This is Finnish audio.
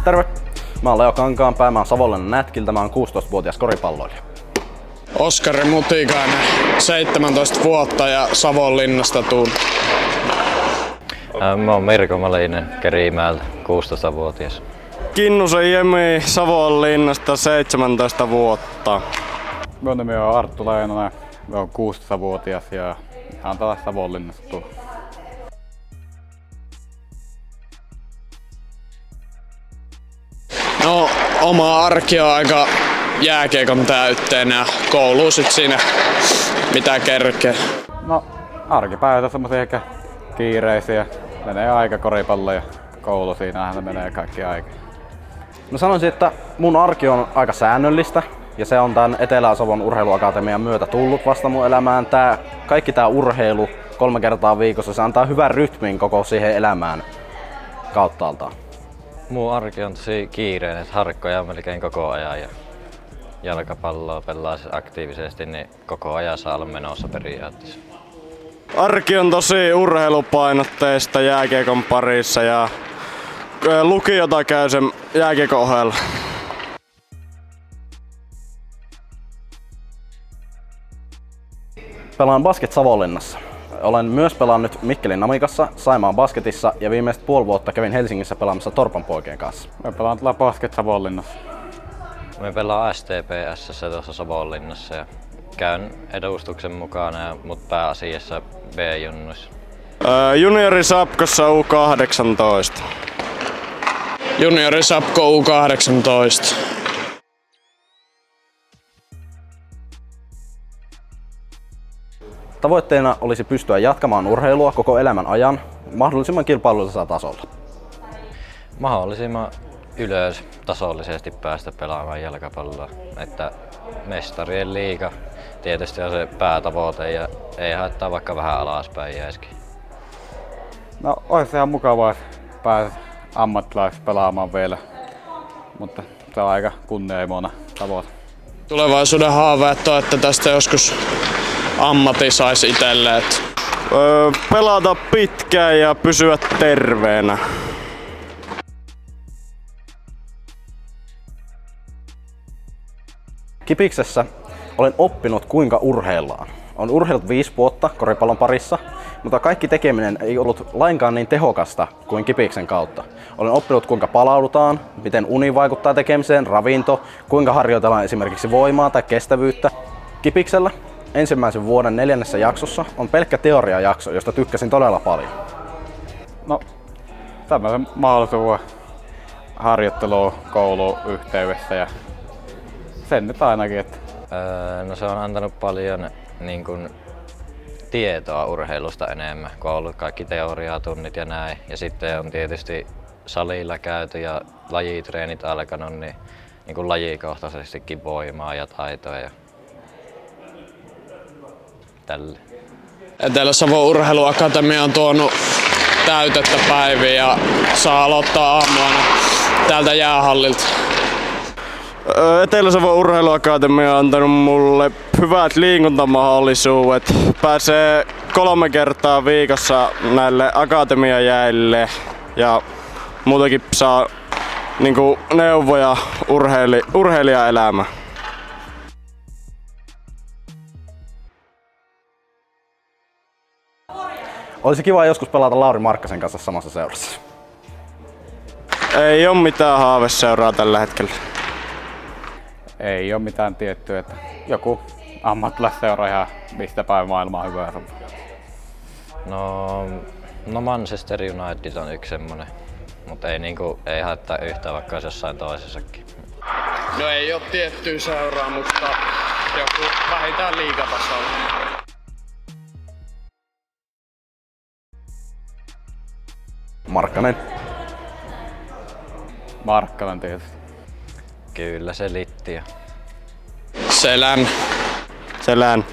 Terve! Mä oon Leo Kankaanpää, mä oon Savonlinnan Nätkiltä, mä oon 16-vuotias koripalloilija. Oskari Mutikainen, 17 vuotta ja Savonlinnasta tuun. Mä oon Mirko Malinen Kerimäeltä, 16-vuotias. Kinnusen Jemi Savonlinnasta, 17 vuotta. Mun nimi on Arttu Leinonen, mä oon 16-vuotias ja ihan taas Savonlinnasta tuun. No, oma arki on aika jääkiekon täytteinen ja koulu sit siinä mitä kerkee. No, arkipäivät on semmosia ehkä kiireisiä. Menee aika koripallo ja koulu, siinähän menee kaikki aika. Mä sanoisin, että mun arki on aika säännöllistä ja se on tän Etelä-Savon urheiluakatemian myötä tullut vasta mun elämään. Kaikki tää urheilu 3 kertaa viikossa, se antaa hyvän rytmin koko siihen elämään kauttaaltaan. Mun arki on tosi kiireinen, että harkkoja melkein koko ajan ja jalkapalloa pelaa aktiivisesti, niin koko ajan saa olla menossa periaatteessa. Arki on tosi urheilupainotteista jääkiekon parissa ja lukiota käy sen jääkiekon ohella. Pelaan basket Savonlinnassa. Olen myös pelannut Mikkelin Namikassa, Saimaan basketissa ja viimeiset puoli vuotta kävin Helsingissä pelaamassa Torpan poikien kanssa. Mä pelaan tällä basket Savonlinnassa. Me pelaan STPS:ssä tuossa Savonlinnassa ja käyn edustuksen mukana, mutta pääasiassa B-junnuissa. Juniori Sapkossa U18. Juniori Sapko U18. Tavoitteena olisi pystyä jatkamaan urheilua koko elämän ajan mahdollisimman kilpailullisella tasolla. Mahdollisimman ylös tasollisesti päästä pelaamaan jalkapalloa, että mestarien liiga tietysti on se päätavoite ja ei haittaa vaikka vähän alaspäin jäisikin. No, olisi ihan mukavaa, että pääsis ammattilaiseksi pelaamaan vielä, mutta se on aika kunnianhimoinen tavoite. Tulevaisuuden haaveet on, että tästä joskus ammatti saisi itselleen. Pelata pitkään ja pysyä terveenä. Kipiksessä olen oppinut kuinka urheillaan. Olen urheillut 5 vuotta koripallon parissa, mutta kaikki tekeminen ei ollut lainkaan niin tehokasta kuin Kipiksen kautta. Olen oppinut kuinka palaudutaan, miten uni vaikuttaa tekemiseen, ravinto, kuinka harjoitellaan esimerkiksi voimaa tai kestävyyttä. Kipiksellä ensimmäisen vuoden 4. jaksossa on pelkkä teoriajakso, josta tykkäsin todella paljon. No, tämmöisen mahdollisuuden harjoittelua koulun yhteydessä ja sen nyt ainakin, että No se on antanut paljon niin kun, tietoa urheilusta enemmän, kun on ollut kaikki teoriatunnit ja näin. Ja sitten on tietysti salilla käyty ja lajitreenit alkanut, niin kun lajikohtaisestikin voimaa ja taitoa ja tälle. Etelä-Savon urheiluakatemia on tuonut täytettä päiviä ja saa aloittaa aamuana täältä jäähallilta. Etelä-Savon urheiluakatemia on antanut mulle hyvät liikuntamahdollisuudet. Pääsee 3 kertaa viikossa näille akatemiajäille ja muutenkin saa niinku neuvoja urheilijaelämään. Olisi kiva joskus pelata Lauri Markkasen kanssa samassa seurassa. Ei oo mitään haaveseuraa tällä hetkellä. ei ole mitään tiettyä, että joku ammattilaisseura ihan mistä päin maailmaa hyvää. No Manchester United on yksi semmonen, mutta ei haittaa yhtään vaikka olisi jossain toisessakin. No ei oo tiettyä seuraa, mutta joku vähintään liigatasolla. Markkanen. Markkanen tietysti. Kyllä se Littiä. Selän.